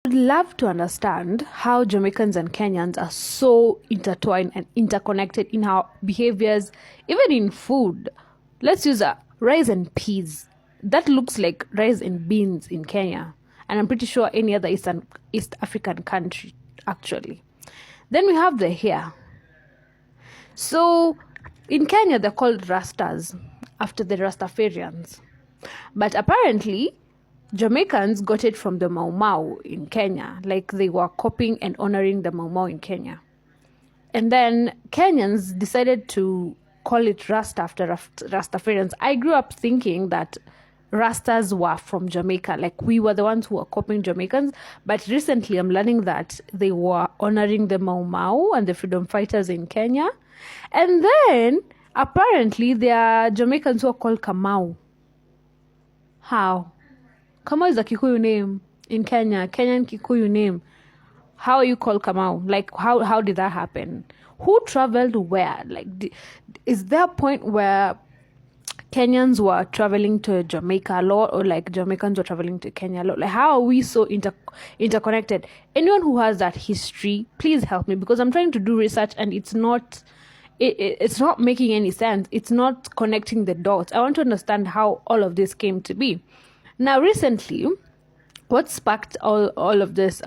I'd love to understand how Jamaicans and Kenyans are so intertwined and interconnected in our behaviors, even in food. Let's use rice and peas. That looks like rice and beans in Kenya, and I'm pretty sure any other East African country, actually. Then we have the hair. So in Kenya, they're called rastas after the rastafarians. But apparently, Jamaicans got it from the Mau Mau in Kenya, like they were copying and honoring the Mau Mau in Kenya. And then Kenyans decided to call it Rasta after Rastafarians. I grew up thinking that Rastas were from Jamaica, like we were the ones who were copying Jamaicans. But recently I'm learning that they were honoring the Mau Mau and the freedom fighters in Kenya. And then apparently there are Jamaicans who are called Kamau. How? Kamau is a Kikuyu name in Kenya, Kenyan Kikuyu name. How are you called Kamau? Like, how did that happen? Who traveled where? Like, is there a point where Kenyans were traveling to Jamaica a lot, or like Jamaicans were traveling to Kenya a lot? Like, how are we so interconnected? Anyone who has that history, please help me, because I'm trying to do research and it's not making any sense. It's not connecting the dots. I want to understand how all of this came to be. Now, recently, what sparked all of this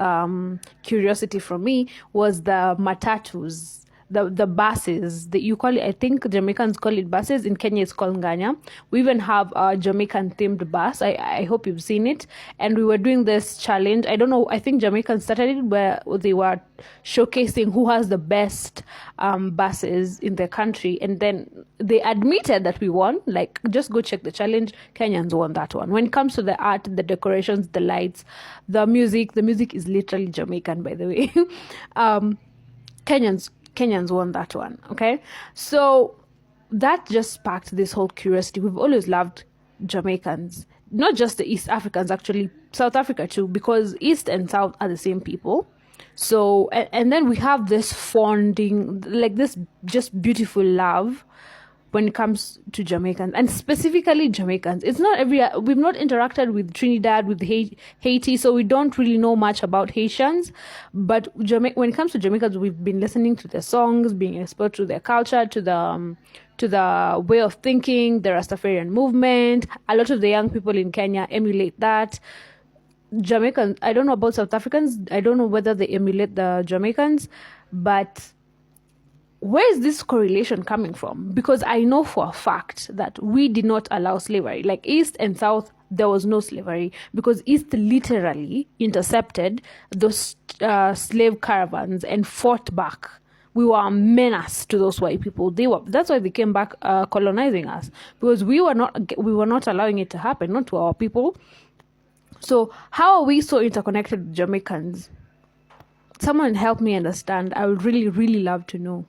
curiosity from me was the matatus, the buses. You call it, I think Jamaicans call it buses. In Kenya, it's called nganya. We even have a Jamaican-themed bus. I hope you've seen it. And we were doing this challenge. I don't know, I think Jamaicans started it where they were showcasing who has the best buses in the country. And then they admitted that we won. Like, just go check the challenge. Kenyans won that one. When it comes to the art, the decorations, the lights, the music is literally Jamaican, by the way. Kenyans won that one, okay? So that just sparked this whole curiosity. We've always loved Jamaicans, not just the East Africans, actually, South Africa too, because East and South are the same people. So, and then we have this fonding, like this just beautiful love when it comes to Jamaicans, and specifically Jamaicans. It's not we've not interacted with Trinidad, with Haiti, so we don't really know much about Haitians. But when it comes to Jamaicans, we've been listening to their songs, being exposed to their culture, to the way of thinking, the Rastafarian movement. A lot of the young people in Kenya emulate that. Jamaicans, I don't know about South Africans. I don't know whether they emulate the Jamaicans, but where is this correlation coming from? Because I know for a fact that we did not allow slavery. Like East and South, there was no slavery because East literally intercepted those slave caravans and fought back. We were a menace to those white people. That's why they came back colonizing us, because we were not allowing it to happen, not to our people. So how are we so interconnected with Jamaicans? Someone help me understand. I would really, really love to know.